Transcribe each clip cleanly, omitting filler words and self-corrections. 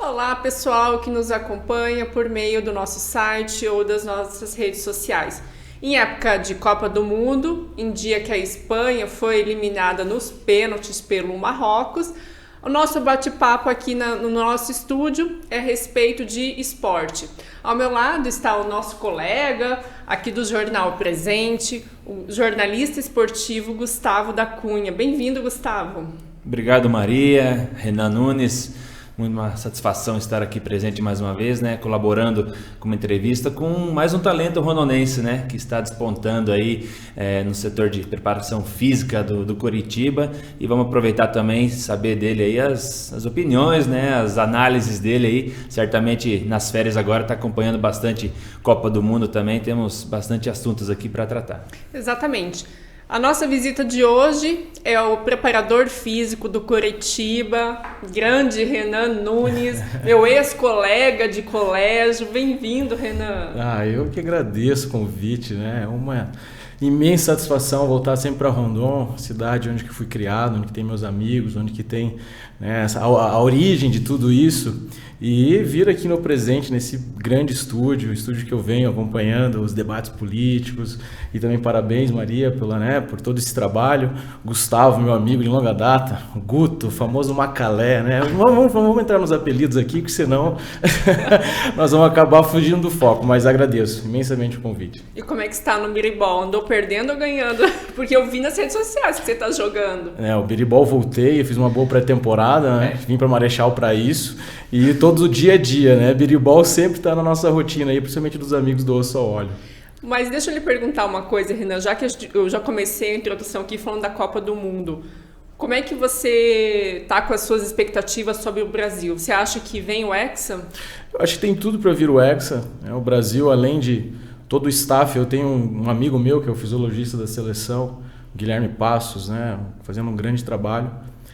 Olá, pessoal que nos acompanha por meio do nosso site ou das nossas redes sociais. Em época de Copa do Mundo, em dia que a Espanha foi eliminada nos pênaltis pelo Marrocos, o nosso bate-papo aqui no nosso estúdio é a respeito de esporte. Ao meu lado está o nosso colega aqui do Jornal Presente, o jornalista esportivo Gustavo da Cunha. Bem-vindo, Gustavo. Obrigado, Maria, Renan Nunes. Muito uma satisfação estar aqui presente mais uma vez, né, colaborando com uma entrevista com mais um talento rondonense, né, que está despontando aí no setor de preparação física do Coritiba, e vamos aproveitar também saber dele aí as opiniões, né, as análises dele aí. Certamente nas férias agora está acompanhando bastante Copa do Mundo também, temos bastante assuntos aqui para tratar. Exatamente. A nossa visita de hoje é o preparador físico do Coritiba, grande Renan Nunes, meu ex-colega de colégio. Bem-vindo, Renan. Eu que agradeço o convite, né? É uma imensa satisfação voltar sempre para Rondon, cidade onde que fui criado, onde que tem meus amigos, onde que tem, né, a origem de tudo isso, e vir aqui no presente, nesse grande estúdio que eu venho acompanhando os debates políticos. E também parabéns, Maria, por todo esse trabalho. Gustavo, meu amigo de longa data, o Guto, o famoso Macalé, né? Vamos entrar nos apelidos aqui, porque senão nós vamos acabar fugindo do foco, mas agradeço imensamente o convite. E como é que está no biribol? Andou perdendo ou ganhando? Porque eu vi nas redes sociais que você está jogando. O biribol voltei, eu fiz uma boa pré-temporada, né? Vim para Marechal para isso, e todo o dia a dia, né? Biribol sempre está na nossa rotina aí, principalmente dos amigos do Osso ao Óleo. Mas deixa eu lhe perguntar uma coisa, Renan, já que eu já comecei a introdução aqui falando da Copa do Mundo. Como é que você está com as suas expectativas sobre o Brasil? Você acha que vem o Hexa? Eu acho que tem tudo para vir o Hexa. O Brasil, além de todo o staff, eu tenho um amigo meu que é o fisiologista da seleção, Guilherme Passos, né, fazendo um grande trabalho.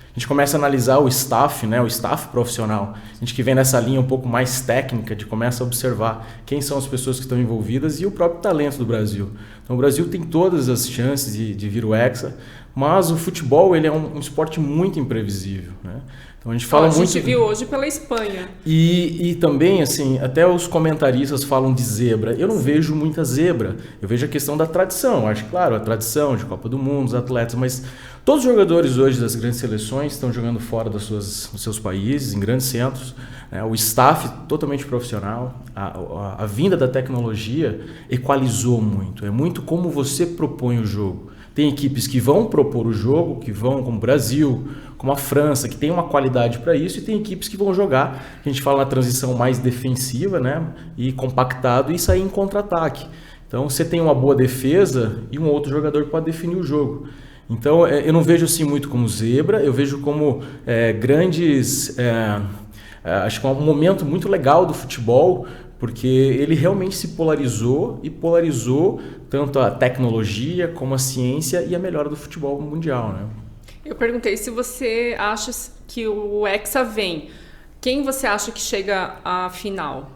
A gente começa a analisar o staff, né, o staff profissional. A gente que vem nessa linha um pouco mais técnica, de começa a observar quem são as pessoas que estão envolvidas e o próprio talento do Brasil. Então o Brasil tem todas as chances de vir o Hexa, mas o futebol ele é um esporte muito imprevisível, né? Então a gente fala muito. A gente viu hoje pela Espanha. E também, assim, até os comentaristas falam de zebra. Eu não vejo muita zebra. Eu vejo a questão da tradição. Eu acho, claro, a tradição de Copa do Mundo, os atletas, mas todos os jogadores hoje das grandes seleções estão jogando fora dos seus países, em grandes centros. Né? O staff totalmente profissional. A vinda da tecnologia equalizou muito. É muito como você propõe o jogo. Tem equipes que vão propor o jogo, que vão, como o Brasil, como a França, que tem uma qualidade para isso, e tem equipes que vão jogar, a gente fala na transição mais defensiva, né, e compactado, e sair em contra-ataque. Então você tem uma boa defesa e um outro jogador pode definir o jogo. Então eu não vejo assim muito como zebra, eu vejo como grandes... acho que é um momento muito legal do futebol, porque ele realmente se polarizou e polarizou tanto a tecnologia como a ciência e a melhora do futebol mundial, né? Eu perguntei se você acha que o Hexa vem. Quem você acha que chega à final?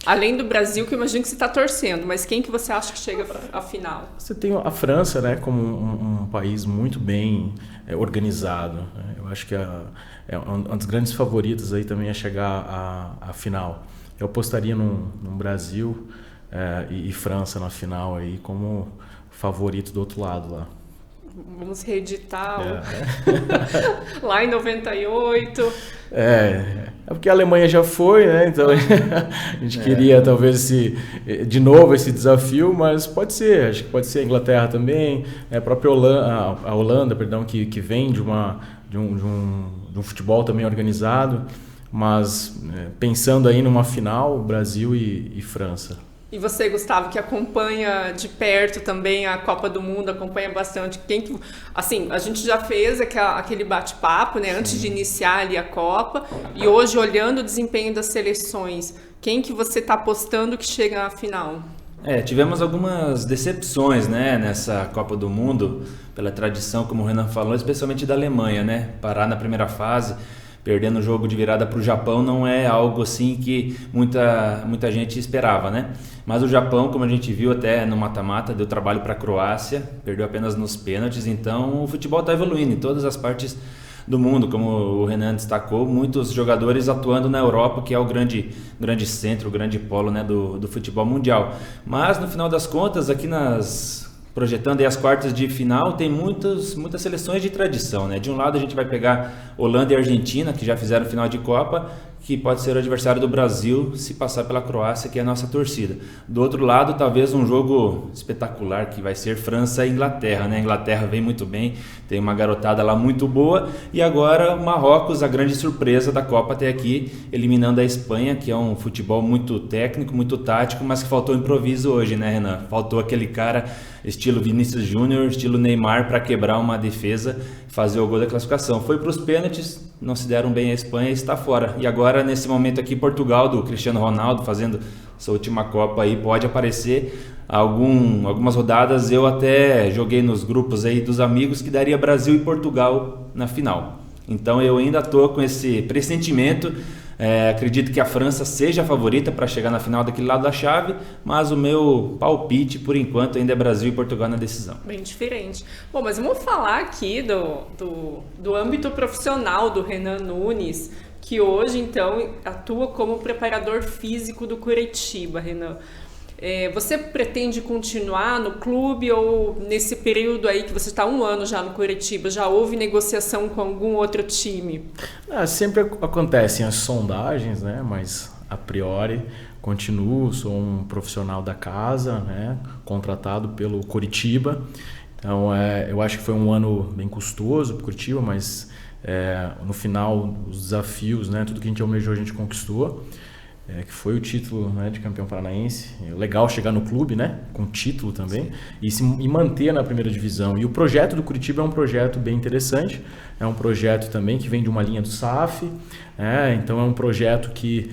Além do Brasil, que eu imagino que você está torcendo, mas quem que você acha que chega à final? Você tem a França, né, como um país muito bem organizado, né? Eu acho que é uma das grandes favoritas aí também a chegar à final. Eu apostaria no Brasil e França na final aí como favorito do outro lado lá. Vamos reeditar lá em 98. É porque a Alemanha já foi, né? Então a gente queria talvez de novo esse desafio, mas pode ser, acho que pode ser a Inglaterra também, a própria Holanda, que vem de um futebol também organizado, mas pensando aí numa final, Brasil e França. E você, Gustavo, que acompanha de perto também a Copa do Mundo, acompanha bastante. Assim, a gente já fez aquele bate-papo, né, antes de iniciar ali a Copa, e hoje, olhando o desempenho das seleções, quem que você está apostando que chega à final? Tivemos algumas decepções, né, nessa Copa do Mundo, pela tradição, como o Renan falou, especialmente da Alemanha, né, parar na primeira fase, perdendo o jogo de virada para o Japão não é algo assim que muita gente esperava, né? Mas o Japão, como a gente viu até no mata-mata, deu trabalho para a Croácia, perdeu apenas nos pênaltis, então o futebol está evoluindo em todas as partes do mundo, como o Renan destacou, muitos jogadores atuando na Europa, que é o grande centro, o grande polo, né, do futebol mundial. Mas no final das contas, aqui projetando aí as quartas de final, tem muitas seleções de tradição, né? De um lado a gente vai pegar Holanda e Argentina, que já fizeram final de Copa, que pode ser o adversário do Brasil se passar pela Croácia, que é a nossa torcida. Do outro lado, talvez um jogo espetacular, que vai ser França e Inglaterra, né? A Inglaterra vem muito bem, tem uma garotada lá muito boa, e agora Marrocos, a grande surpresa da Copa até aqui, eliminando a Espanha, que é um futebol muito técnico, muito tático, mas que faltou improviso hoje, né, Renan? Faltou aquele cara estilo Vinícius Júnior, estilo Neymar, para quebrar uma defesa e fazer o gol da classificação. Foi para os pênaltis, não se deram bem a Espanha e está fora. E agora, nesse momento aqui, Portugal, do Cristiano Ronaldo, fazendo sua última Copa aí, pode aparecer. Algumas rodadas eu até joguei nos grupos aí dos amigos que daria Brasil e Portugal na final. Então eu ainda estou com esse pressentimento. Acredito que a França seja a favorita para chegar na final daquele lado da chave, mas o meu palpite, por enquanto, ainda é Brasil e Portugal na decisão. Bem diferente. Bom, mas vamos falar aqui do âmbito profissional do Renan Nunes, que hoje, então, atua como preparador físico do Coritiba, Renan. Você pretende continuar no clube ou nesse período aí que você está 1 ano já no Coritiba, já houve negociação com algum outro time? Sempre acontecem as sondagens, né? Mas a priori continuo, sou um profissional da casa, né? Contratado pelo Coritiba. Então eu acho que foi um ano bem custoso para o Coritiba, mas no final os desafios, né? Tudo que a gente almejou a gente conquistou. Que foi o título, né, de campeão paranaense. Legal chegar no clube, né, com título também, e manter na primeira divisão. E o projeto do Coritiba é um projeto bem interessante, é um projeto também que vem de uma linha do SAF, então é um projeto que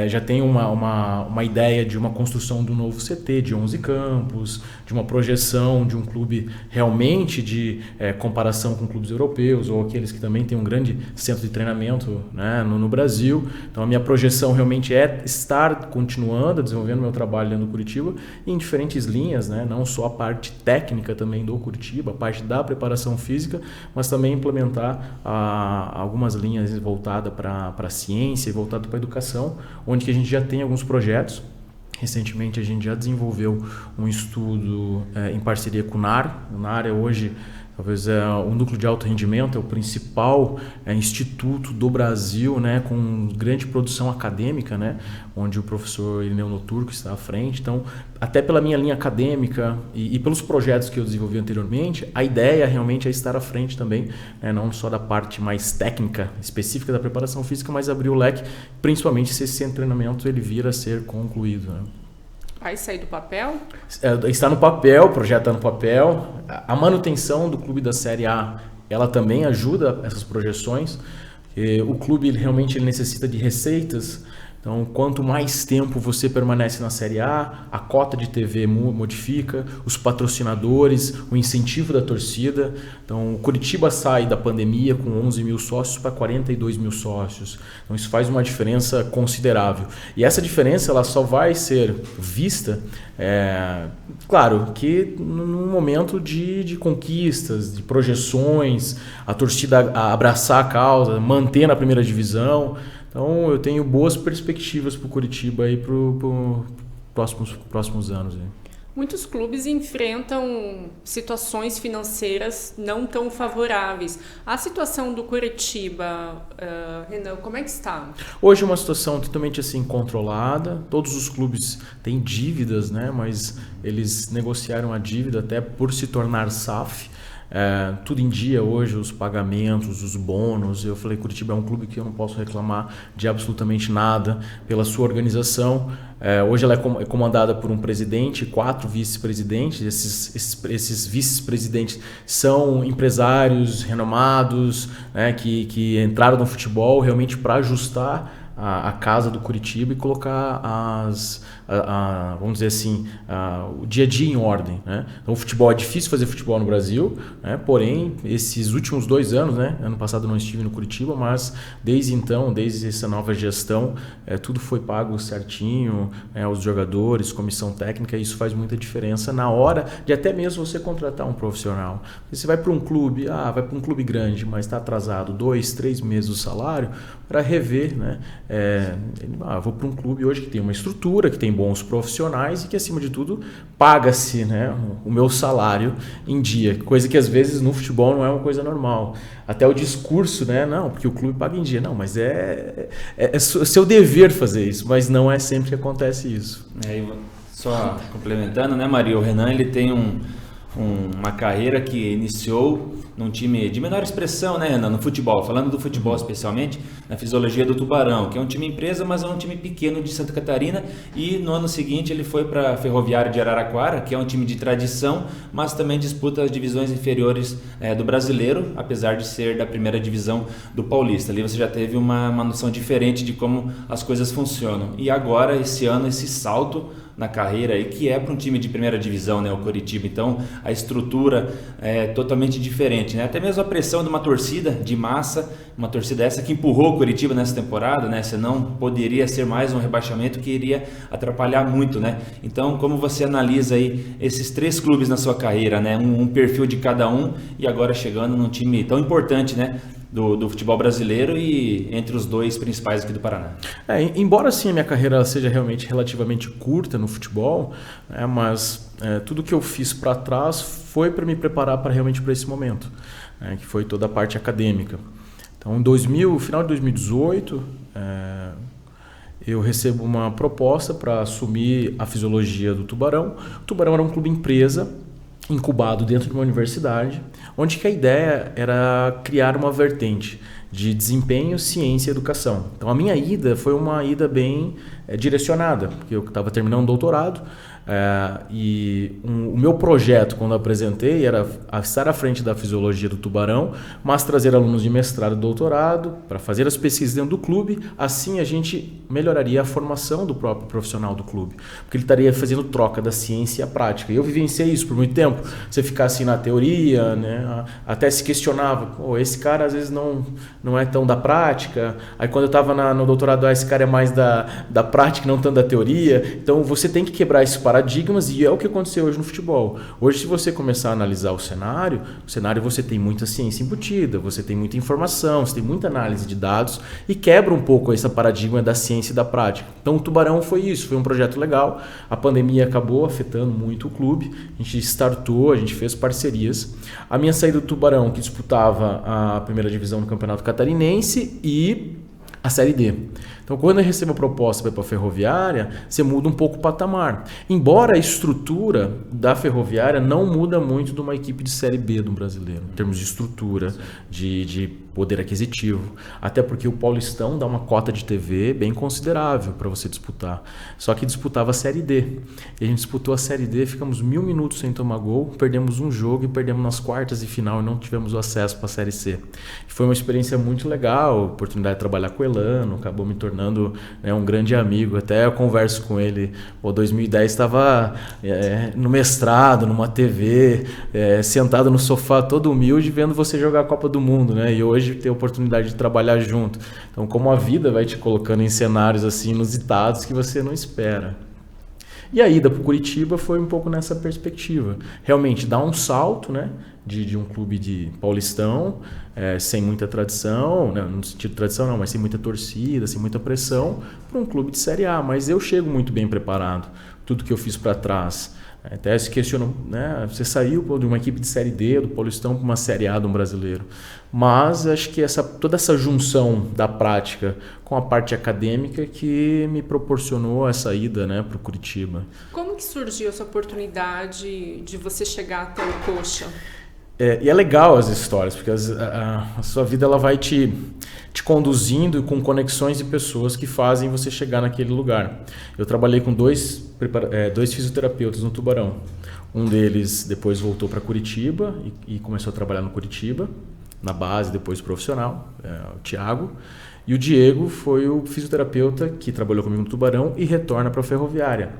já tem uma ideia de uma construção do novo CT, de 11 campos, de uma projeção de um clube realmente de comparação com clubes europeus ou aqueles que também têm um grande centro de treinamento, né, no Brasil. Então a minha projeção realmente é estar continuando, desenvolvendo meu trabalho dentro do Coritiba em diferentes linhas, né, não só a parte técnica também do Coritiba, a parte da preparação física, mas também implementar algumas linhas voltadas para a ciência e voltadas para a educação, onde que a gente já tem alguns projetos. Recentemente a gente já desenvolveu um estudo em parceria com o NAR. O NAR é hoje talvez o núcleo de alto rendimento, é o principal instituto do Brasil, né, com grande produção acadêmica, né, onde o professor Irineu Noturco está à frente. Então, até pela minha linha acadêmica e pelos projetos que eu desenvolvi anteriormente, a ideia realmente é estar à frente também, né, não só da parte mais técnica, específica da preparação física, mas abrir o leque, principalmente se esse treinamento ele vir a ser concluído, né. Vai sair do papel? Está no papel, o projeto está no papel. A manutenção do clube da Série A, ela também ajuda essas projeções. O clube realmente necessita de receitas. Então, quanto mais tempo você permanece na Série A cota de TV modifica, os patrocinadores, o incentivo da torcida. Então, o Coritiba sai da pandemia com 11 mil sócios para 42 mil sócios. Então, isso faz uma diferença considerável. E essa diferença ela só vai ser vista, claro, que num momento de conquistas, de projeções, a torcida abraçar a causa, manter na primeira divisão. Então, eu tenho boas perspectivas para o Coritiba para os próximos anos. Aí. Muitos clubes enfrentam situações financeiras não tão favoráveis. A situação do Coritiba, Renan, como é que está? Hoje é uma situação totalmente assim, controlada. Todos os clubes têm dívidas, né? Mas eles negociaram a dívida até por se tornar SAF. Tudo em dia hoje, os pagamentos, os bônus. Eu falei, Coritiba é um clube que eu não posso reclamar de absolutamente nada pela sua organização. Hoje ela é comandada por um presidente, 4 vice-presidentes. Esses vice-presidentes são empresários renomados, né, que entraram no futebol realmente para ajustar a casa do Coritiba e colocar vamos dizer assim, o dia a dia em ordem, né? Então o futebol, é difícil fazer futebol no Brasil, né? Porém, esses últimos 2 anos, né? Ano passado não estive no Curitiba, mas desde então, desde essa nova gestão, tudo foi pago certinho, os jogadores, comissão técnica, e isso faz muita diferença na hora de até mesmo você contratar um profissional. Você vai para um clube, vai para um clube grande, mas está atrasado 2, 3 meses do salário, para rever, né? Vou para um clube hoje que tem uma estrutura, que tem bons profissionais e que, acima de tudo, paga-se, né, o meu salário em dia, coisa que às vezes no futebol não é uma coisa normal. Até o discurso, né? Não, porque o clube paga em dia. Não, mas é seu dever fazer isso, mas não é sempre que acontece isso. Só complementando, né, Maria? O Renan, ele tem uma carreira que iniciou num time de menor expressão, né, Renan, no futebol, falando do futebol especialmente, na Fisiologia do Tubarão, que é um time empresa, mas é um time pequeno de Santa Catarina, e no ano seguinte ele foi para a Ferroviária de Araraquara, que é um time de tradição, mas também disputa as divisões inferiores do brasileiro, apesar de ser da primeira divisão do Paulista. Ali você já teve uma noção diferente de como as coisas funcionam. E agora, esse ano, esse salto na carreira aí, que é para um time de primeira divisão, né, o Coritiba. Então a estrutura é totalmente diferente, né? Até mesmo a pressão de uma torcida de massa, uma torcida essa que empurrou o Coritiba nessa temporada, né? Senão poderia ser mais um rebaixamento que iria atrapalhar muito, né? Então, como você analisa aí esses 3 clubes na sua carreira, né? Um perfil de cada um, e agora chegando num time tão importante, né, do futebol brasileiro e entre os 2 principais aqui do Paraná. Embora sim a minha carreira seja realmente relativamente curta no futebol, mas tudo que eu fiz para trás foi para me preparar realmente para esse momento, que foi toda a parte acadêmica. Então, final de 2018, eu recebo uma proposta para assumir a Fisiologia do Tubarão. O Tubarão era um clube empresa, incubado dentro de uma universidade, onde que a ideia era criar uma vertente de desempenho, ciência e educação. Então a minha ida foi uma ida bem direcionada, porque eu estava terminando um doutorado, o meu projeto, quando eu apresentei, era estar à frente da Fisiologia do Tubarão, mas trazer alunos de mestrado e doutorado para fazer as pesquisas dentro do clube. Assim a gente melhoraria a formação do próprio profissional do clube, porque ele estaria fazendo troca da ciência e a prática. E eu vivenciei isso por muito tempo. Você ficar assim na teoria, né, até se questionava, esse cara às vezes não é tão da prática. Aí quando eu estava no doutorado, esse cara é mais da prática, não tanto da teoria. Então você tem que quebrar esse paradigmas, e é o que aconteceu hoje no futebol. Hoje, se você começar a analisar o cenário você tem muita ciência embutida, você tem muita informação, você tem muita análise de dados, e quebra um pouco esse paradigma da ciência e da prática. Então o Tubarão foi isso, foi um projeto legal. A pandemia acabou afetando muito o clube, a gente startou, a gente fez parcerias. A minha saída do Tubarão, que disputava a primeira divisão do Campeonato Catarinense e a Série D. Então, quando eu recebo a proposta para ir para a Ferroviária, você muda um pouco o patamar. Embora a estrutura da Ferroviária não muda muito de uma equipe de Série B do brasileiro, em termos de estrutura, de poder aquisitivo. Até porque o Paulistão dá uma cota de TV bem considerável para você disputar. Só que disputava a Série D. E a gente disputou a Série D, ficamos 1000 minutos sem tomar gol, perdemos um jogo e perdemos nas quartas de final e não tivemos o acesso para a Série C. Foi uma experiência muito legal, oportunidade de trabalhar com o Elano, acabou me tornando um grande amigo. Até eu converso com ele, 2010 estava no mestrado, numa TV, sentado no sofá todo humilde, vendo você jogar a Copa do Mundo, né? E hoje ter a oportunidade de trabalhar junto. Então, como a vida vai te colocando em cenários assim inusitados que você não espera. E a ida para o Curitiba foi um pouco nessa perspectiva. Realmente dar um salto, né, de um clube de Paulistão, sem muita tradição, né, no sentido de tradição não, mas sem muita torcida, sem muita pressão, para um clube de Série A. Mas eu chego muito bem preparado. Tudo que eu fiz para trás. Até se questiona, né? Você saiu de uma equipe de Série D, do Paulistão, para uma Série A de um brasileiro. Mas acho que toda essa junção da prática com a parte acadêmica que me proporcionou essa ida, né, para o Curitiba. Como que surgiu essa oportunidade de você chegar até o Coxa? E é legal as histórias, porque a sua vida ela vai te conduzindo com conexões de pessoas que fazem você chegar naquele lugar. Eu trabalhei com dois fisioterapeutas no Tubarão. Um deles depois voltou para Curitiba e começou a trabalhar no Curitiba. na base, depois profissional, o Thiago. E o Diego foi o fisioterapeuta que trabalhou comigo no Tubarão e retorna para a Ferroviária.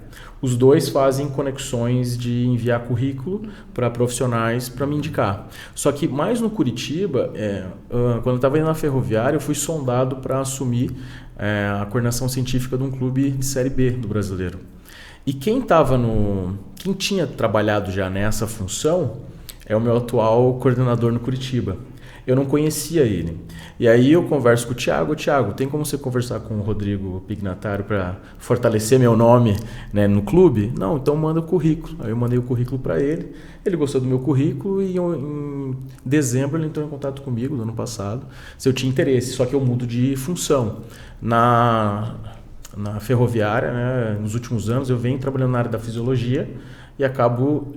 Os dois fazem conexões de enviar currículo para profissionais para me indicar. Só que mais no Curitiba, quando eu estava indo na Ferroviária, eu fui sondado para assumir a coordenação científica de um clube de Série B do Brasileiro. E quem tinha trabalhado já nessa função é o meu atual coordenador no Curitiba. Eu não conhecia ele. E aí eu converso com o Thiago. Thiago, tem como você conversar com o Rodrigo Pignataro para fortalecer meu nome, né, no clube? Não, então manda o currículo. Aí eu mandei o currículo para ele. Ele gostou do meu currículo e em dezembro ele entrou em contato comigo, no ano passado, se eu tinha interesse. Só que eu mudo de função. Na Ferroviária, né, nos últimos anos, eu venho trabalhando na área da fisiologia e acabo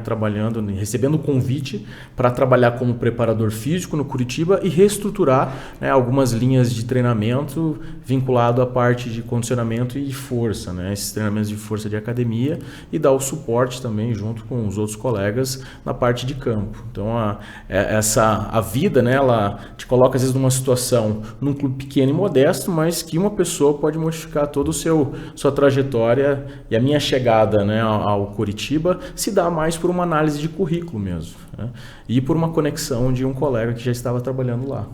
trabalhando, recebendo o convite para trabalhar como preparador físico no Curitiba e reestruturar, né, algumas linhas de treinamento vinculado à parte de condicionamento e força, né, esses treinamentos de força de academia, e dar o suporte também junto com os outros colegas na parte de campo. Então a vida, né, ela te coloca às vezes numa situação num clube pequeno e modesto, mas que uma pessoa pode modificar toda sua trajetória. E a minha chegada, né, ao Curitiba se dá mais por uma análise de currículo mesmo, né? E por uma conexão de um colega que já estava trabalhando lá.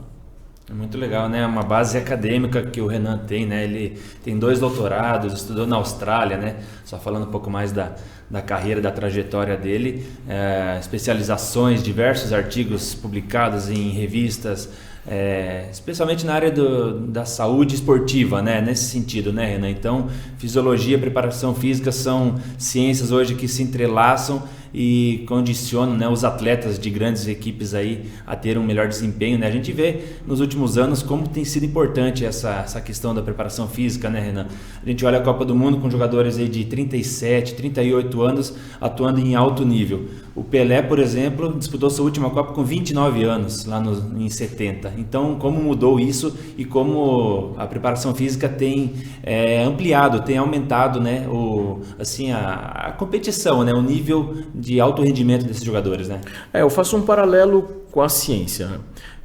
É muito legal, né? Uma base acadêmica que o Renan tem, né? Ele tem 2 doutorados, estudou na Austrália, né? Só falando um pouco mais da carreira, da trajetória dele, especializações, diversos artigos publicados em revistas, especialmente na área da saúde esportiva, né? Nesse sentido, né, Renan? Então, fisiologia, preparação física são ciências hoje que se entrelaçam e condicionam, né, os atletas de grandes equipes aí a ter um melhor desempenho, né? A gente vê nos últimos anos como tem sido importante essa questão da preparação física, né, Renan? A gente olha a Copa do Mundo com jogadores aí de 37, 38 anos atuando em alto nível. O Pelé, por exemplo, disputou sua última Copa com 29 anos, lá em 70. Então, como mudou isso e como a preparação física tem ampliado, tem aumentado, né, a competição, né, o nível de alto rendimento desses jogadores, né? Eu faço um paralelo com a ciência, né?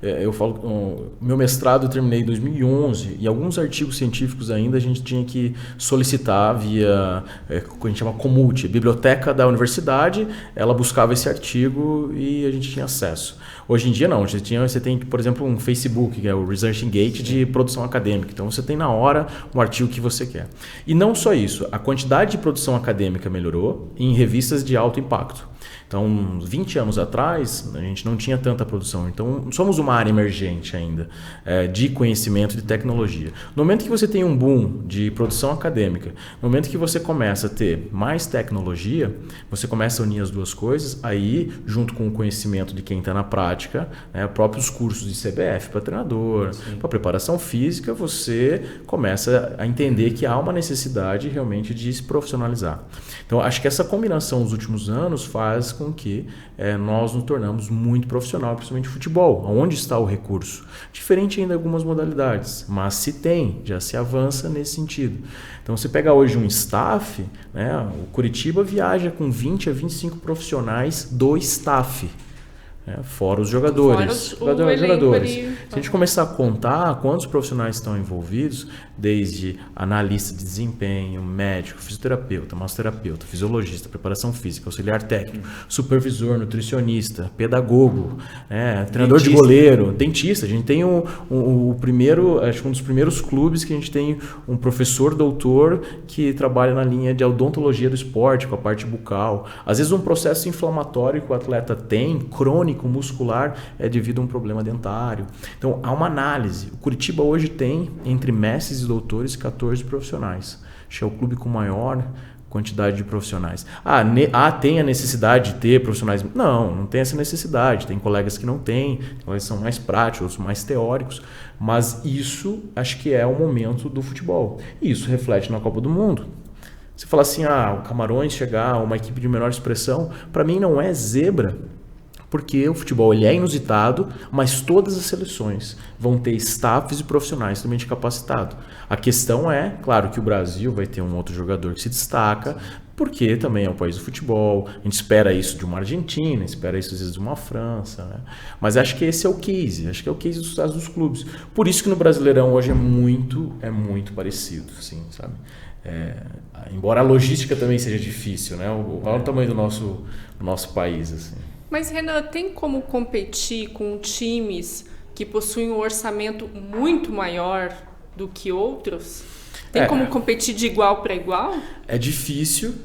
Eu falo, meu mestrado eu terminei em 2011 e alguns artigos científicos ainda a gente tinha que solicitar via o que a gente chama Comult, a biblioteca da universidade, ela buscava esse artigo e a gente tinha acesso. Hoje em dia não, você tem, por exemplo, um Facebook, que é o ResearchGate de produção acadêmica, então você tem na hora um artigo que você quer. E não só isso, a quantidade de produção acadêmica melhorou em revistas de alto impacto. Então, uns 20 anos atrás, a gente não tinha tanta produção. Então, somos uma área emergente ainda de conhecimento, de tecnologia. No momento que você tem um boom de produção acadêmica, no momento que você começa a ter mais tecnologia, você começa a unir as duas coisas, aí, junto com o conhecimento de quem está na prática, né, próprios cursos de CBF para treinador, para preparação física, você começa a entender que há uma necessidade realmente de se profissionalizar. Então, acho que essa combinação nos últimos anos faz com que nós nos tornamos muito profissional, principalmente futebol, onde está o recurso. Diferente ainda de algumas modalidades, mas se tem, já se avança nesse sentido. Então, você pega hoje um staff, né, o Curitiba viaja com 20 a 25 profissionais do staff. Fora os jogadores. Fora jogadores. Se a gente começar a contar quantos profissionais estão envolvidos, desde analista de desempenho, médico, fisioterapeuta, massoterapeuta, fisiologista, preparação física, auxiliar técnico, supervisor, nutricionista, pedagogo, treinador de goleiro, dentista. A gente tem o primeiro, acho que um dos primeiros clubes que a gente tem um professor doutor que trabalha na linha de odontologia do esporte, com a parte bucal. Às vezes um processo inflamatório que o atleta tem, crônico, muscular, é devido a um problema dentário. Então, há uma análise. O Curitiba hoje tem, entre mestres e doutores, 14 profissionais. Acho que é o clube com maior quantidade de profissionais. Tem a necessidade de ter profissionais? Não tem essa necessidade. Tem colegas que não têm, colegas que são mais práticos, outros mais teóricos, mas isso acho que é o momento do futebol. E isso reflete na Copa do Mundo. Você fala assim, o Camarões chegar, uma equipe de menor expressão, para mim não é zebra, Porque o futebol ele é inusitado, mas todas as seleções vão ter staffs e profissionais também capacitados. A questão é, claro que o Brasil vai ter um outro jogador que se destaca, porque também é um país do futebol, a gente espera isso de uma Argentina, espera isso às vezes de uma França, né? Mas acho que esse é o case, acho que é o case dos casos dos clubes. Por isso que no Brasileirão hoje é muito parecido, assim, sabe? Embora a logística também seja difícil, né? Olha o tamanho do nosso país, assim. Mas, Renan, tem como competir com times que possuem um orçamento muito maior do que outros? Tem como competir de igual para igual? É difícil,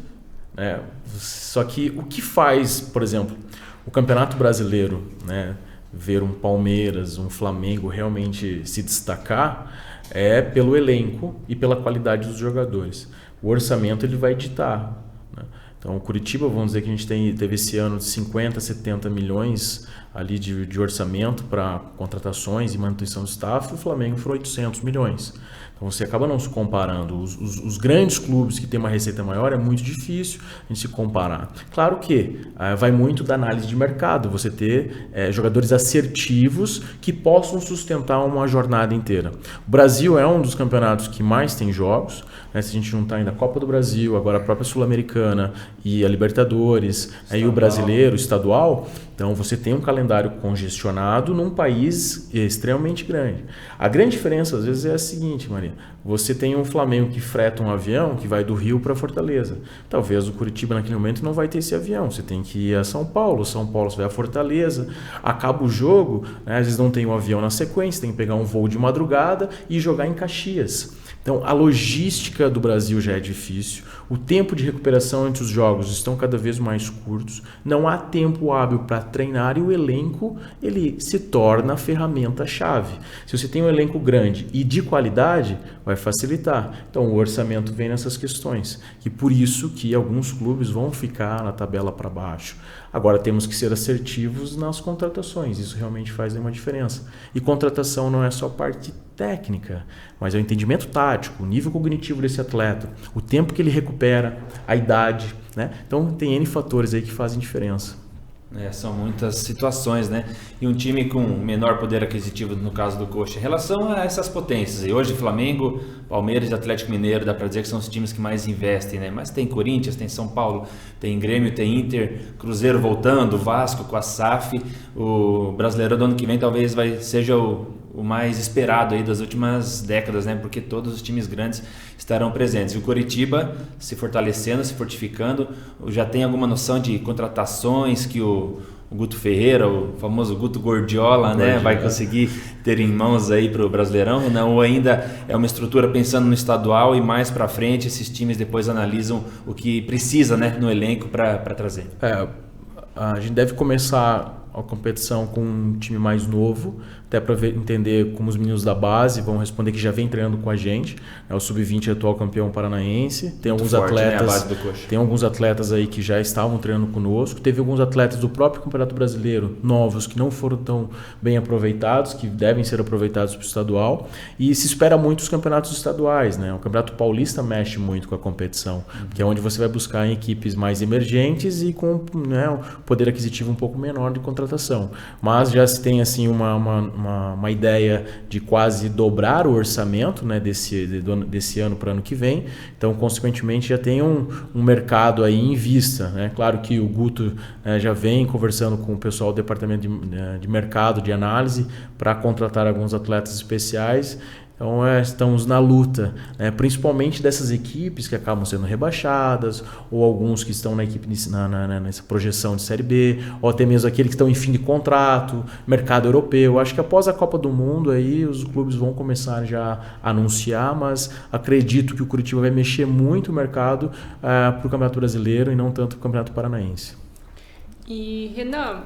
né? Só que o que faz, por exemplo, o Campeonato Brasileiro, né, ver um Palmeiras, um Flamengo realmente se destacar é pelo elenco e pela qualidade dos jogadores. O orçamento ele vai ditar, né? Então, o Curitiba, vamos dizer que a gente teve esse ano de 50, 70 milhões ali de orçamento para contratações e manutenção do staff, e o Flamengo foram 800 milhões. Então você acaba não se comparando. Os grandes clubes que têm uma receita maior é muito difícil a gente se comparar. Claro que vai muito da análise de mercado, você ter jogadores assertivos que possam sustentar uma jornada inteira. O Brasil é um dos campeonatos que mais tem jogos, né? Se a gente juntar ainda a Copa do Brasil, agora a própria Sul-Americana e a Libertadores, aí o brasileiro, o estadual, então você tem um calendário congestionado num país extremamente grande. A grande diferença às vezes é a seguinte, Maria, você tem um Flamengo que freta um avião que vai do Rio para Fortaleza. Talvez o Curitiba naquele momento não vai ter esse avião, você tem que ir a São Paulo você vai a Fortaleza, acaba o jogo, né? Às vezes não tem um avião na sequência, tem que pegar um voo de madrugada e jogar em Caxias. Então, a logística do Brasil já é difícil, o tempo de recuperação entre os jogos estão cada vez mais curtos, não há tempo hábil para treinar e o elenco ele se torna a ferramenta-chave. Se você tem um elenco grande e de qualidade, vai facilitar. Então, o orçamento vem nessas questões, que por isso que alguns clubes vão ficar na tabela para baixo. Agora, temos que ser assertivos nas contratações, isso realmente faz uma diferença. E contratação não é só parte técnica, mas é o entendimento tático, o nível cognitivo desse atleta, o tempo que ele recupera, a idade, né? Então tem N fatores aí que fazem diferença. São muitas situações, né? E um time com menor poder aquisitivo, no caso do Coxa, em relação a essas potências. E hoje Flamengo, Palmeiras e Atlético Mineiro, dá para dizer que são os times que mais investem, né? Mas tem Corinthians, tem São Paulo, tem Grêmio, tem Inter, Cruzeiro voltando, Vasco com a SAF. O Brasileiro do ano que vem talvez seja o mais esperado aí das últimas décadas, né? Porque todos os times grandes estarão presentes. E o Coritiba se fortalecendo, se fortificando, já tem alguma noção de contratações que o Guto Ferreira, o famoso Guto Gordiola, né, vai conseguir ter em mãos aí para o Brasileirão? Não, ou ainda é uma estrutura pensando no estadual e mais para frente esses times depois analisam o que precisa, né, no elenco para trazer? A gente deve começar a competição com um time mais novo, até para entender como os meninos da base vão responder, que já vem treinando com a gente. O Sub-20 é atual campeão paranaense. Tem alguns atletas, né, a base do Coxa. Tem alguns atletas aí que já estavam treinando conosco. Teve alguns atletas do próprio Campeonato Brasileiro novos que não foram tão bem aproveitados, que devem ser aproveitados para o estadual. E se espera muito os campeonatos estaduais, né? O Campeonato Paulista mexe muito com a competição, que é onde você vai buscar em equipes mais emergentes e com, né, um poder aquisitivo um pouco menor de contratação. Mas já se tem assim uma ideia de quase dobrar o orçamento, né, desse ano para o ano que vem. Então, consequentemente, já tem um mercado aí em vista, né? Claro que o Guto já vem conversando com o pessoal do departamento de mercado, de análise, para contratar alguns atletas especiais. Então, estamos na luta, né? Principalmente dessas equipes que acabam sendo rebaixadas, ou alguns que estão na equipe nessa projeção de Série B, ou até mesmo aqueles que estão em fim de contrato, mercado europeu. Acho que após a Copa do Mundo, aí os clubes vão começar já a anunciar, mas acredito que o Curitiba vai mexer muito o mercado para o Campeonato Brasileiro e não tanto para o Campeonato Paranaense. E, Renan,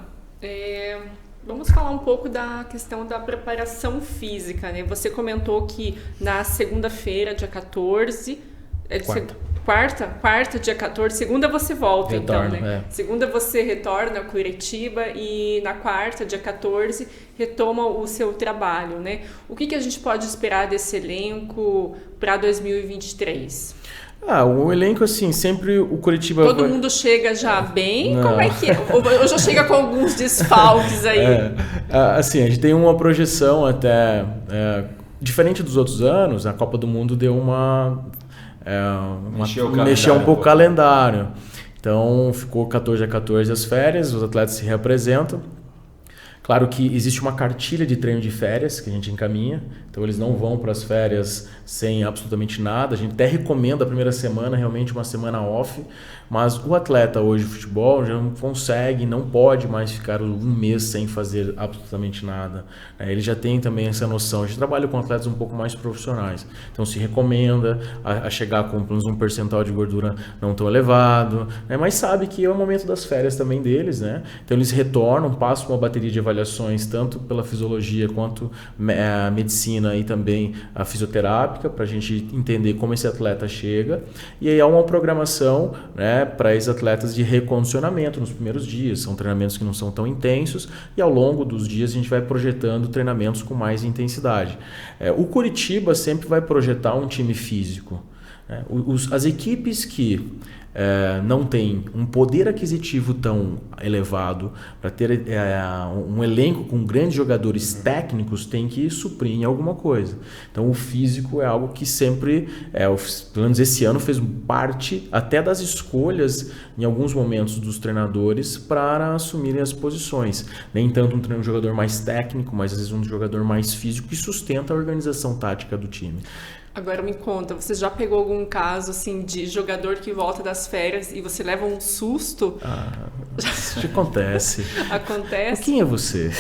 vamos falar um pouco da questão da preparação física, né? Você comentou que na segunda-feira, dia 14... Quarta, dia 14. Segunda você volta, retorna, então, né? Segunda você retorna a Curitiba e na quarta, dia 14, retoma o seu trabalho, né? O que a gente pode esperar desse elenco para 2023? O elenco, assim, sempre o Coritiba... Todo mundo chega já bem? Não. Como é que é? Ou já chega com alguns desfalques aí? Assim, a gente tem uma projeção até... diferente dos outros anos, a Copa do Mundo deu mexeu um pouco o calendário. Então, ficou 14 a 14 as férias, os atletas se reapresentam. Claro que existe uma cartilha de treino de férias que a gente encaminha, então eles não vão para as férias sem absolutamente nada. A gente até recomenda a primeira semana, realmente uma semana off, mas o atleta hoje de futebol já não consegue, não pode mais ficar um mês sem fazer absolutamente nada. Ele já tem também essa noção. A gente trabalha com atletas um pouco mais profissionais, então se recomenda a chegar com pelo menos um percentual de gordura não tão elevado, mas sabe que é o momento das férias também deles, né? Então eles retornam, passam uma bateria de avaliações tanto pela fisiologia quanto a medicina e também a fisioterápica para a gente entender como esse atleta chega, e aí há uma programação, né, para esses atletas de recondicionamento nos primeiros dias. São treinamentos que não são tão intensos e ao longo dos dias a gente vai projetando treinamentos com mais intensidade. O Coritiba sempre vai projetar um time físico. As equipes que não têm um poder aquisitivo tão elevado para ter um elenco com grandes jogadores técnicos tem que suprir em alguma coisa. Então o físico é algo que sempre, pelo menos esse ano, fez parte até das escolhas em alguns momentos dos treinadores para assumirem as posições. Nem tanto um jogador mais técnico, mas às vezes um jogador mais físico que sustenta a organização tática do time. Agora me conta, você já pegou algum caso assim de jogador que volta das férias e você leva um susto? Isso acontece. Acontece? Quem é você?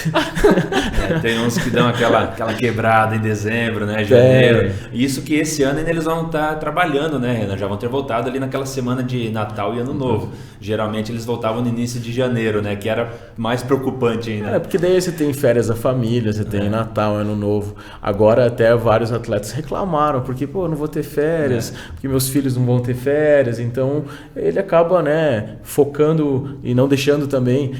Tem uns que dão aquela quebrada em dezembro, né, janeiro. Isso que esse ano ainda eles vão estar trabalhando, né, Renan? Já vão ter voltado ali naquela semana de Natal e Ano Novo. Geralmente eles voltavam no início de janeiro, né, que era mais preocupante ainda. Porque daí você tem férias da família, você tem Natal, Ano Novo. Agora até vários atletas reclamaram, porque, eu não vou ter férias, porque meus filhos não vão ter férias, então ele acaba, né, focando e não deixando também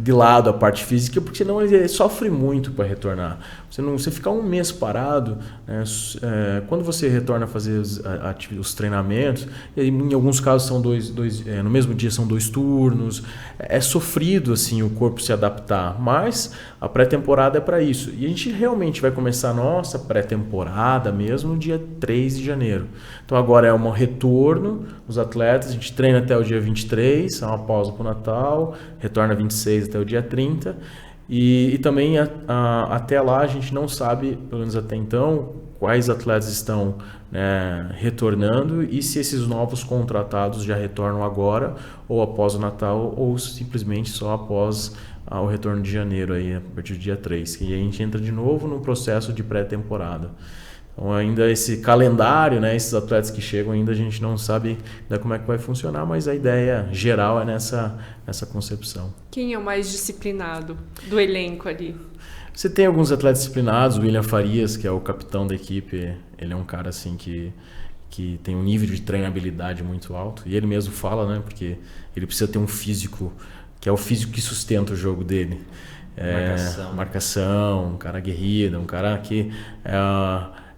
de lado a parte física, porque senão ele sofre muito para retornar. Você ficar um mês parado, né, quando você retorna a fazer os treinamentos, e em alguns casos são no mesmo dia são 2 turnos, é sofrido assim o corpo se adaptar, mas a pré-temporada é para isso. E a gente realmente vai começar a nossa pré-temporada mesmo no dia 3 de janeiro. Então agora é um retorno, os atletas, a gente treina até o dia 23, uma pausa para o Natal, retorna 26 até o dia 30, e também até lá a gente não sabe, pelo menos até então, quais atletas estão, né, retornando e se esses novos contratados já retornam agora ou após o Natal ou simplesmente só após o retorno de janeiro, aí, a partir do dia 3. E aí a gente entra de novo no processo de pré-temporada. Então ainda esse calendário, né, esses atletas que chegam ainda a gente não sabe ainda como é que vai funcionar, mas a ideia geral é nessa concepção. Quem é o mais disciplinado do elenco ali? Você tem alguns atletas disciplinados, o William Farias, que é o capitão da equipe, ele é um cara assim que tem um nível de treinabilidade muito alto, e ele mesmo fala, né, porque ele precisa ter um físico, que é o físico que sustenta o jogo dele. Marcação, um cara aguerrido, um cara que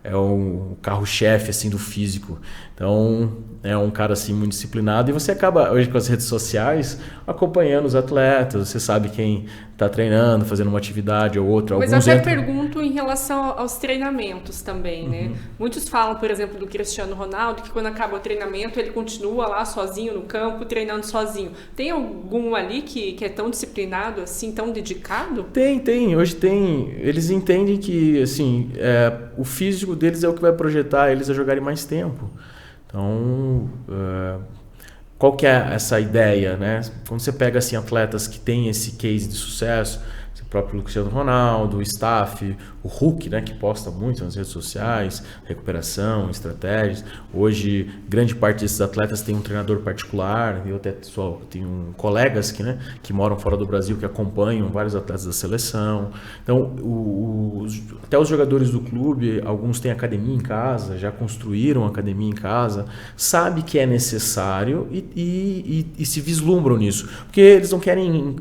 é o carro-chefe assim do físico. Então é um cara assim muito disciplinado, e você acaba hoje com as redes sociais acompanhando os atletas, você sabe quem está treinando, fazendo uma atividade ou outra. Mas até pergunto em relação aos treinamentos também, né? Muitos falam, por exemplo, do Cristiano Ronaldo, que quando acaba o treinamento ele continua lá sozinho no campo, treinando sozinho. Tem algum ali que é tão disciplinado assim, tão dedicado? Tem. Hoje tem. Eles entendem que assim, o físico deles é o que vai projetar eles a jogarem mais tempo. Então, qual que é essa ideia, né? Quando você pega assim, atletas que têm esse case de sucesso, o próprio Cristiano Ronaldo, o staff, o Hulk, né, que posta muito nas redes sociais, recuperação, estratégias. Hoje, grande parte desses atletas tem um treinador particular. Eu até tenho colegas que moram fora do Brasil, que acompanham vários atletas da seleção. Então, até os jogadores do clube, alguns têm academia em casa, já construíram academia em casa, sabe que é necessário e se vislumbram nisso. Porque eles não querem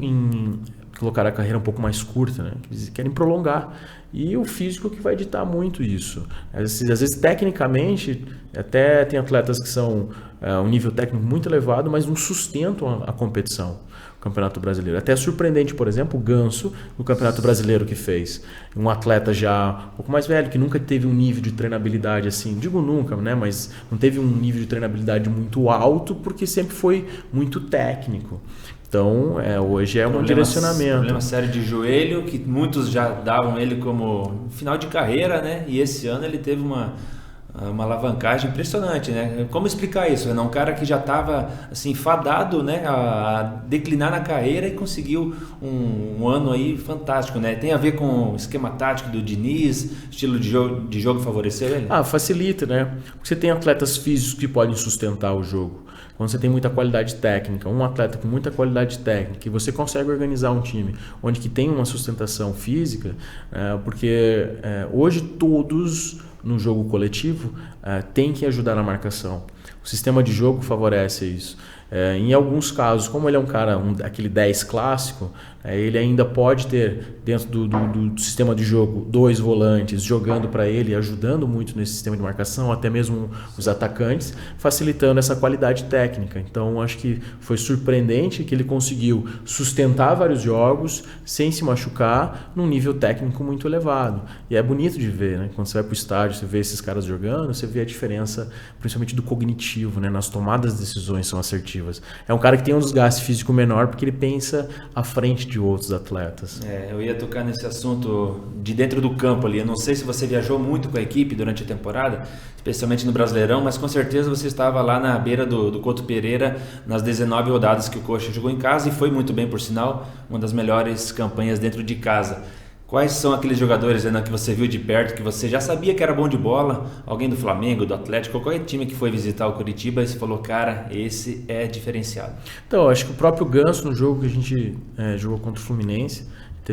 colocar a carreira um pouco mais curta, né? Eles querem prolongar. E o físico que vai ditar muito isso. Às vezes, tecnicamente, até tem atletas que são um nível técnico muito elevado, mas não sustentam a competição, o Campeonato Brasileiro. Até é surpreendente, por exemplo, o Ganso, no Campeonato Brasileiro que fez. Um atleta já um pouco mais velho, que nunca teve um nível de treinabilidade assim, digo nunca, né? Mas não teve um nível de treinabilidade muito alto, porque sempre foi muito técnico. Então, hoje é um direcionamento. Problema sério de joelho, que muitos já davam ele como final de carreira, né? E esse ano ele teve uma alavancagem impressionante, né? Como explicar isso? É um cara que já estava assim, fadado, né, a declinar na carreira e conseguiu um ano aí fantástico, né? Tem a ver com o esquema tático do Diniz, estilo de jogo favorecer ele? Facilita, né? Porque você tem atletas físicos que podem sustentar o jogo. Quando você tem muita qualidade técnica, um atleta com muita qualidade técnica, e você consegue organizar um time onde que tem uma sustentação física, porque hoje todos no jogo coletivo têm que ajudar na marcação. O sistema de jogo favorece isso. Em alguns casos, como ele é um cara, aquele 10 clássico, ele ainda pode ter, dentro do sistema de jogo, 2 volantes jogando para ele, ajudando muito nesse sistema de marcação, até mesmo os atacantes, facilitando essa qualidade técnica. Então, acho que foi surpreendente que ele conseguiu sustentar vários jogos sem se machucar, num nível técnico muito elevado. E é bonito de ver, né? Quando você vai para o estádio, você vê esses caras jogando, você vê a diferença, principalmente do cognitivo, né? Nas tomadas de decisões são assertivas. É um cara que tem um desgaste físico menor porque ele pensa à frente de outros atletas. Eu ia tocar nesse assunto de dentro do campo ali. Eu não sei se você viajou muito com a equipe durante a temporada, especialmente no Brasileirão, mas com certeza você estava lá na beira do Couto Pereira nas 19 rodadas que o Coxa jogou em casa e foi muito bem, por sinal, uma das melhores campanhas dentro de casa. Quais são aqueles jogadores, Renan, que você viu de perto, que você já sabia que era bom de bola? Alguém do Flamengo, do Atlético, qualquer time que foi visitar o Curitiba e você falou, cara, esse é diferenciado. Então, acho que o próprio Ganso, no jogo que a gente jogou contra o Fluminense,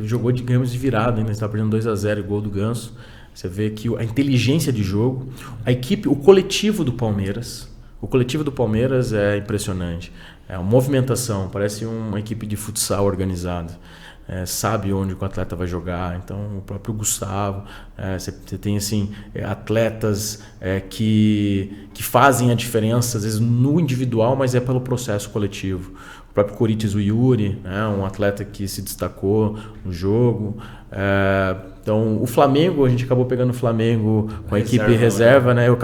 jogou de ganhos de virada, ainda estava perdendo 2-0 o gol do Ganso. Você vê que a inteligência de jogo, a equipe, o coletivo do Palmeiras é impressionante. É uma movimentação, parece uma equipe de futsal organizada. Sabe onde o atleta vai jogar. Então, o próprio Gustavo, você tem assim, atletas que fazem a diferença, às vezes no individual, mas é pelo processo coletivo. O próprio Corinthians, o Yuri, um atleta que se destacou no jogo. Então, o Flamengo, a gente acabou pegando o Flamengo com a equipe reserva, né? Eu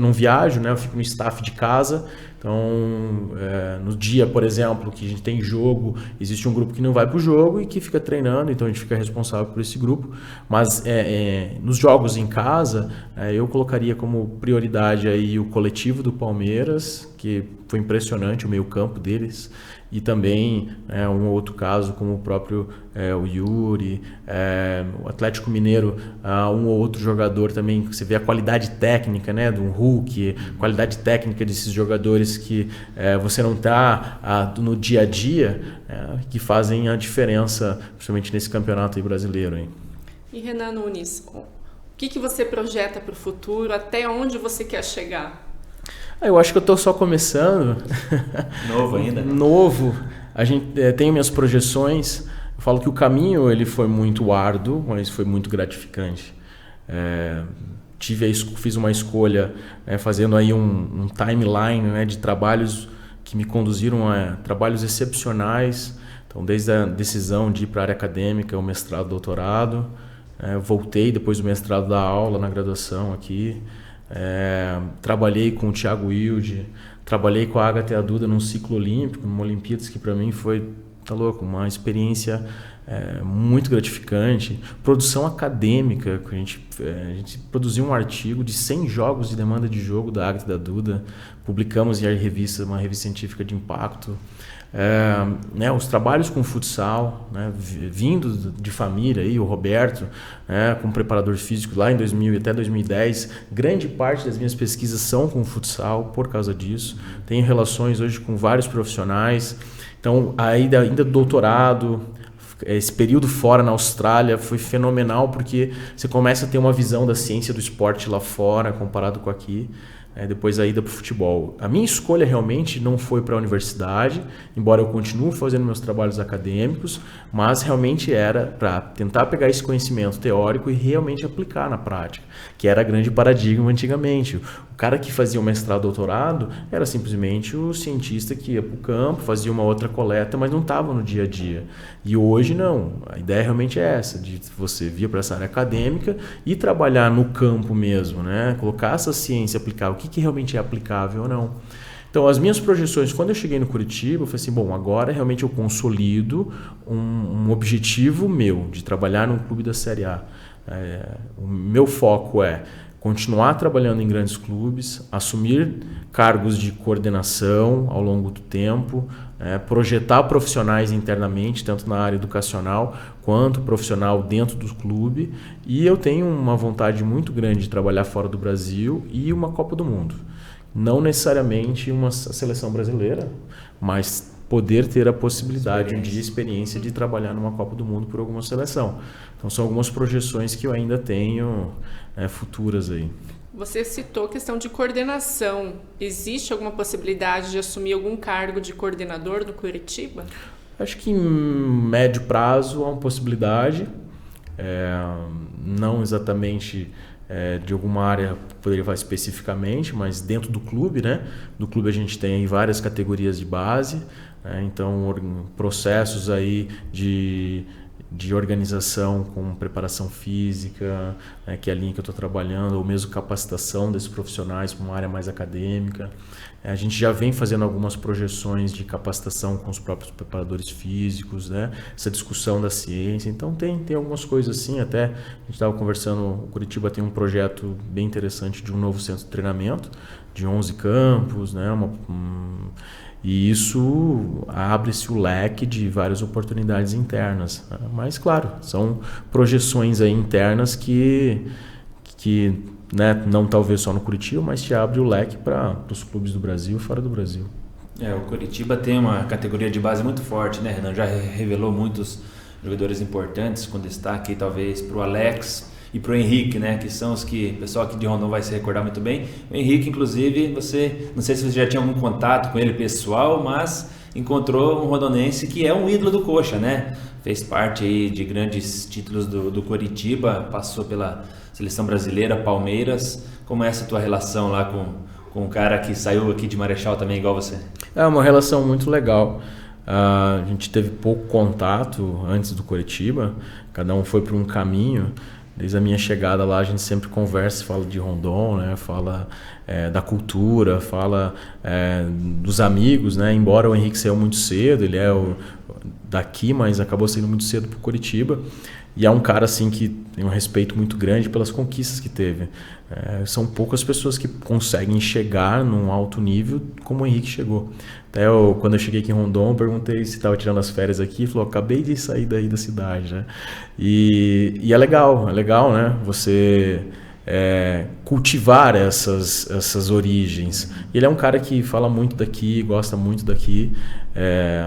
não viajo, né? Eu fico no staff de casa. Então, no dia, por exemplo, que a gente tem jogo, existe um grupo que não vai para o jogo e que fica treinando, então a gente fica responsável por esse grupo. Mas nos jogos em casa, eu colocaria como prioridade aí o coletivo do Palmeiras, que foi impressionante o meio-campo deles, e também um outro caso como o próprio o Yuri, o Atlético Mineiro, um ou outro jogador também, você vê a qualidade técnica, né, do Hulk, qualidade técnica desses jogadores que você não está no dia a dia, que fazem a diferença, principalmente nesse campeonato aí brasileiro. Hein? E Renan Nunes, o que você projeta para o futuro, até onde você quer chegar? Eu acho que eu estou só começando. Novo ainda? Novo. A gente tem minhas projeções. Eu falo que o caminho ele foi muito árduo, mas foi muito gratificante. Fiz uma escolha fazendo aí um timeline, né, de trabalhos que me conduziram a trabalhos excepcionais. Então, desde a decisão de ir para a área acadêmica, o mestrado, doutorado. Voltei depois do mestrado da aula na graduação aqui. Trabalhei com o Thiago Wilde, trabalhei com a Agatha e a Duda num ciclo olímpico, numa Olimpíadas que para mim foi, uma experiência muito gratificante. Produção acadêmica, a gente produziu um artigo de 100 jogos de demanda de jogo da Agatha e da Duda, publicamos em uma revista científica de impacto. Os trabalhos com futsal, né, vindo de família, aí, o Roberto, como preparador físico lá em 2000 até 2010, grande parte das minhas pesquisas são com futsal por causa disso. Tenho relações hoje com vários profissionais, então ainda doutorado. Esse período fora na Austrália foi fenomenal porque você começa a ter uma visão da ciência do esporte lá fora comparado com aqui. depois a ida para o futebol. A minha escolha realmente não foi para a universidade, embora eu continue fazendo meus trabalhos acadêmicos, mas realmente era para tentar pegar esse conhecimento teórico e realmente aplicar na prática, que era grande paradigma antigamente. O cara que fazia o mestrado, doutorado, era simplesmente o cientista que ia para o campo, fazia uma outra coleta, mas não estava no dia a dia. E hoje não, a ideia realmente é essa, de você vir para essa área acadêmica e trabalhar no campo mesmo, né? Colocar essa ciência aplicável, o que realmente é aplicável ou não. Então, as minhas projeções, quando eu cheguei no Curitiba, eu falei assim, bom, agora realmente eu consolido um objetivo meu, de trabalhar num clube da Série A. O meu foco é continuar trabalhando em grandes clubes, assumir cargos de coordenação ao longo do tempo, projetar profissionais internamente, tanto na área educacional quanto profissional dentro do clube. E eu tenho uma vontade muito grande de trabalhar fora do Brasil e uma Copa do Mundo. Não necessariamente uma seleção brasileira, mas poder ter a possibilidade de experiência de trabalhar numa Copa do Mundo por alguma seleção. Então são algumas projeções que eu ainda tenho futuras aí. Você citou a questão de coordenação. Existe alguma possibilidade de assumir algum cargo de coordenador no Curitiba? Acho que em médio prazo há uma possibilidade, não exatamente de alguma área, poderia falar especificamente, mas dentro do clube, né? Do clube a gente tem aí várias categorias de base, então processos aí de organização com preparação física, que é a linha que eu estou trabalhando, ou mesmo capacitação desses profissionais para uma área mais acadêmica. A gente já vem fazendo algumas projeções de capacitação com os próprios preparadores físicos, né? Essa discussão da ciência. Então tem algumas coisas assim, até a gente estava conversando, o Curitiba tem um projeto bem interessante de um novo centro de treinamento, de 11 campos, né? E isso abre-se o leque de várias oportunidades internas. Mas, claro, são projeções aí internas que né, não talvez só no Curitiba, mas te abre o leque para os clubes do Brasil e fora do Brasil. O Curitiba tem uma categoria de base muito forte, né, Renan? Já revelou muitos jogadores importantes, com destaque talvez para o Alex e para o Henrique, né, que são os que o pessoal aqui de Rondon vai se recordar muito bem. O Henrique, inclusive, não sei se você já tinha algum contato com ele pessoal, mas encontrou um rondonense que é um ídolo do Coxa, né? Fez parte aí de grandes títulos do Curitiba, passou pela Seleção Brasileira, Palmeiras. Como é essa tua relação lá com um cara que saiu aqui de Marechal também, igual você? É uma relação muito legal. A gente teve pouco contato antes do Curitiba, cada um foi por um caminho. Desde a minha chegada lá, a gente sempre conversa, fala de Rondon, né? Fala da cultura, fala dos amigos, né? Embora o Henrique saiu muito cedo, ele é daqui, mas acabou saindo muito cedo para o Curitiba. E é um cara assim que tem um respeito muito grande pelas conquistas que teve. São poucas pessoas que conseguem chegar num alto nível como o Henrique chegou. Até quando eu cheguei aqui em Rondon, eu perguntei se estava tirando as férias aqui, ele falou, acabei de sair daí da cidade, né? E é legal, né? Você cultivar essas origens. Ele é um cara que fala muito daqui, gosta muito daqui,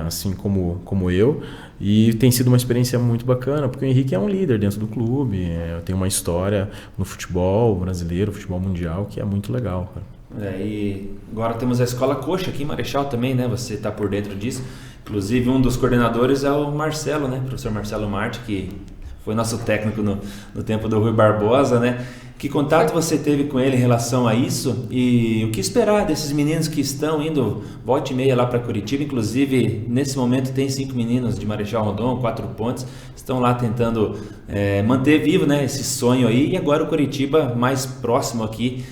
assim como eu. E tem sido uma experiência muito bacana, porque o Henrique é um líder dentro do clube, tem uma história no futebol brasileiro, futebol mundial, que é muito legal, cara. E agora temos a Escola Coxa aqui em Marechal também, né? Você está por dentro disso. Inclusive, um dos coordenadores é o Marcelo, né? O professor Marcelo Marte, que foi nosso técnico no tempo do Rui Barbosa, né? Que contato você teve com ele em relação a isso e o que esperar desses meninos que estão indo volta e meia lá para Curitiba? Inclusive, nesse momento tem 5 meninos de Marechal Rondon, 4 pontos, estão lá tentando manter vivo, né, esse sonho aí. E agora o Curitiba mais próximo aqui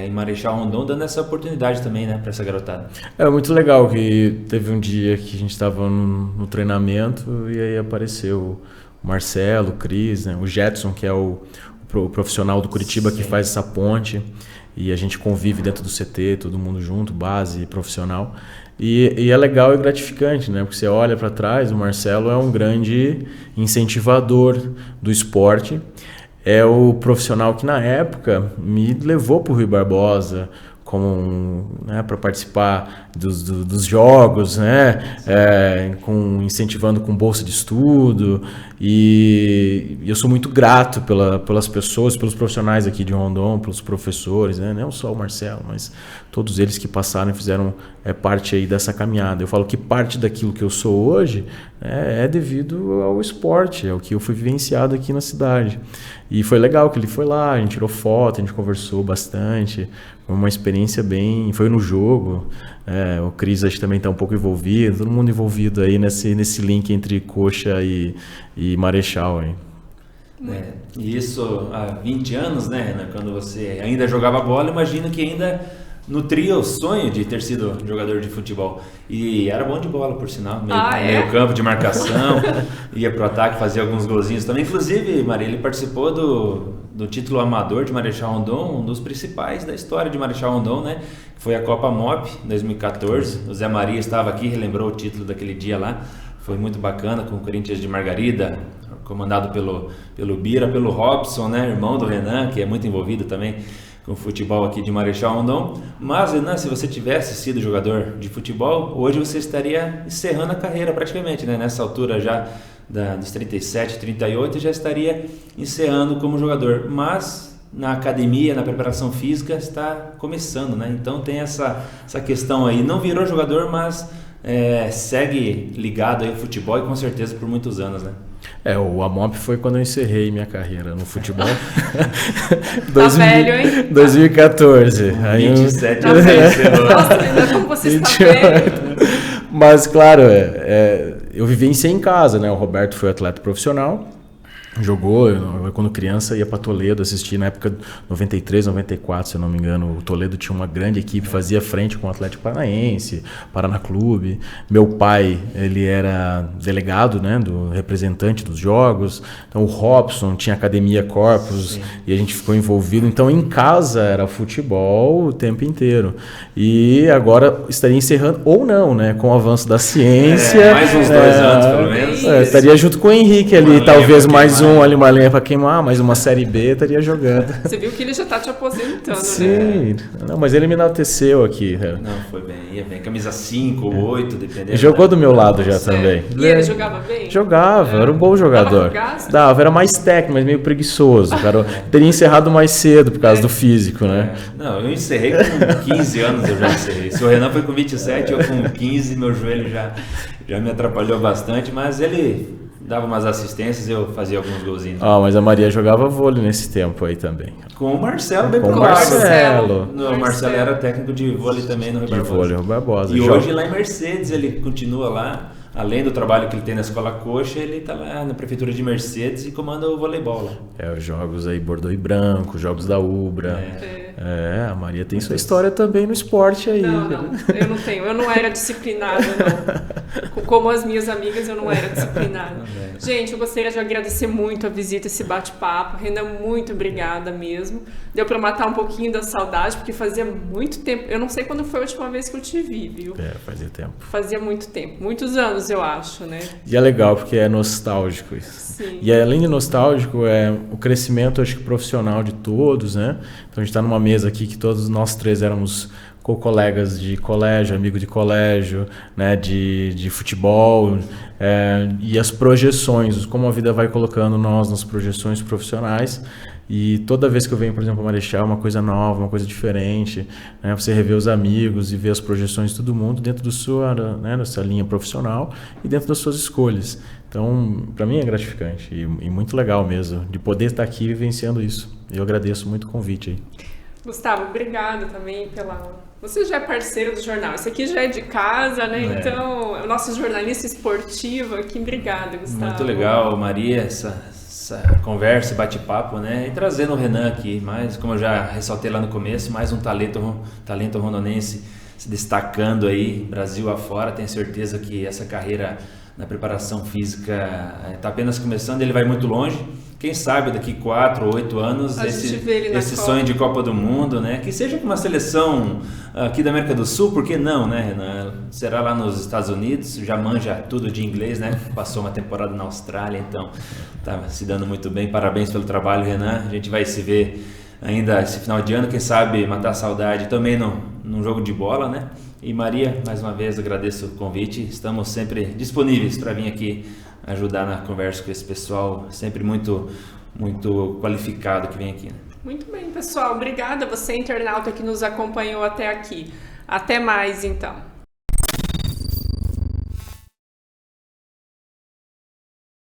em Marechal Rondon, dando essa oportunidade também, né, para essa garotada. É muito legal que teve um dia que a gente estava no treinamento e aí apareceu o Marcelo, o Cris, né, o Jetson, que é o profissional do Curitiba. Sim. Que faz essa ponte, e a gente convive dentro do CT, todo mundo junto, base, profissional, e é legal e gratificante, né? Porque você olha para trás, o Marcelo é um grande incentivador do esporte, é o profissional que na época me levou para o Rui Barbosa né, para participar dos jogos, né, incentivando com bolsa de estudo, e eu sou muito grato pelas pessoas, pelos profissionais aqui de Rondon, pelos professores, né, não só o Marcelo, mas todos eles que passaram e fizeram parte aí dessa caminhada. Eu falo que parte daquilo que eu sou hoje é devido ao esporte, é o que eu fui vivenciado aqui na cidade. E foi legal que ele foi lá, a gente tirou foto, a gente conversou bastante, foi uma experiência foi no jogo, o Cris acho que também está um pouco envolvido, todo mundo envolvido aí nesse link entre Coxa e Marechal. Aí. E isso há 20 anos, né, Renan? Quando você ainda jogava bola, imagino que ainda nutria o sonho de ter sido jogador de futebol. E era bom de bola, por sinal, meio campo de marcação, ia pro ataque, fazia alguns golzinhos também. Inclusive, Maria, ele participou do título amador de Marechal Rondon, um dos principais da história de Marechal Rondon, né? Foi a Copa MOP 2014. O Zé Maria estava aqui, relembrou o título daquele dia lá. Foi muito bacana, com o Corinthians de Margarida, comandado pelo Bira, pelo Robson, né? Irmão do Renan, que é muito envolvido também com o futebol aqui de Marechal Rondon. Mas, Renan, se você tivesse sido jogador de futebol, hoje você estaria encerrando a carreira praticamente, né? Nessa altura já dos 37, 38, já estaria encerrando como jogador. Mas na academia, na preparação física, está começando, né? Então tem essa questão aí. Não virou jogador, mas segue ligado aí ao futebol e com certeza por muitos anos, né? O AMOP foi quando eu encerrei minha carreira no futebol. Tá velho, hein? 2014. 27 tá velho. Nossa, ainda como você está velho. Mas, claro, eu vivenciei em casa, né? O Roberto foi atleta profissional. Jogou, eu quando criança ia para Toledo assistir, na época 93, 94, se eu não me engano, o Toledo tinha uma grande equipe, fazia frente com o Atlético Paranaense, Paraná Clube. Meu pai, ele era delegado, né, do representante dos jogos, então o Robson tinha Academia Corpus. Sim. E a gente ficou envolvido, então em casa era futebol o tempo inteiro. E agora estaria encerrando, ou não, né, com o avanço da ciência. Mais uns 2 anos, pelo menos. Estaria junto com o Henrique ali, talvez mais uma lenha para queimar, mais uma Série B, estaria jogando. Você viu que ele já está te aposentando, Sim. né? Não, mas ele me enalteceu aqui. Não, foi bem, ia bem. Camisa 5 ou 8, dependendo. Jogou do meu lado já também. E ele jogava bem? Jogava, era um bom jogador. Dava, era mais técnico, mas meio preguiçoso. Cara, teria encerrado mais cedo por causa do físico, né? Não, eu encerrei com 15 anos, eu já encerrei. Se o Renan foi com 27, eu com 15, meu joelho já me atrapalhou bastante, mas ele dava umas assistências e eu fazia alguns golzinhos. Mas a Maria jogava vôlei nesse tempo aí também. Com o Marcelo, bem com o Marcelo. O Marcelo era técnico de vôlei também no Rio Barbosa. De vôlei, Rio Barbosa. E hoje lá em Mercedes ele continua lá. Além do trabalho que ele tem na Escola Coxa, ele está lá na Prefeitura de Mercedes e comanda o voleibol lá. Os jogos aí Bordeaux e Branco, os jogos da Ubra. A Maria tem sua história também no esporte aí. Não, eu não tenho. Eu não era disciplinada, não. Como as minhas amigas, eu não era disciplinada. Gente, eu gostaria de agradecer muito a visita, esse bate-papo. Renan, muito obrigada mesmo. Deu para matar um pouquinho da saudade, porque fazia muito tempo. Eu não sei quando foi a última vez que eu te vi, viu? Fazia tempo. Fazia muito tempo. Muitos anos, eu acho, né? E é legal, porque é nostálgico isso. Sim. E além de nostálgico, o crescimento, acho que profissional de todos, né? Então a gente está numa mesa aqui que todos nós 3 éramos colegas de colégio, amigo de colégio, né, de futebol, e as projeções, como a vida vai colocando nós nas projeções profissionais. E toda vez que eu venho, por exemplo, a Marechal, uma coisa nova, uma coisa diferente, né? Você rever os amigos e ver as projeções de todo mundo dentro da sua linha profissional e dentro das suas escolhas. Então, para mim é gratificante e muito legal mesmo de poder estar aqui vivenciando isso. Eu agradeço muito o convite aí. Gustavo, obrigada também Você já é parceiro do jornal. Isso aqui já é de casa, né? Então, é o nosso jornalista esportivo aqui. Obrigada, Gustavo. Muito legal, Maria, essa conversa, bate-papo, né? E trazendo o Renan aqui, como eu já ressaltei lá no começo, mais um talento rondonense se destacando aí, Brasil afora. Tenho certeza que essa carreira na preparação física está apenas começando, ele vai muito longe. Quem sabe daqui 4 ou 8 anos esse sonho de Copa do Mundo, né? Que seja com uma seleção aqui da América do Sul, por que não, né, Renan? Será lá nos Estados Unidos, já manja tudo de inglês, né? Passou uma temporada na Austrália, então tá se dando muito bem. Parabéns pelo trabalho, Renan. A gente vai se ver ainda esse final de ano, quem sabe matar a saudade também num jogo de bola, né? E Maria, mais uma vez agradeço o convite, estamos sempre disponíveis para vir aqui ajudar na conversa com esse pessoal, sempre muito qualificado que vem aqui, né? Muito bem, pessoal. Obrigada a você, internauta, que nos acompanhou até aqui. Até mais, então.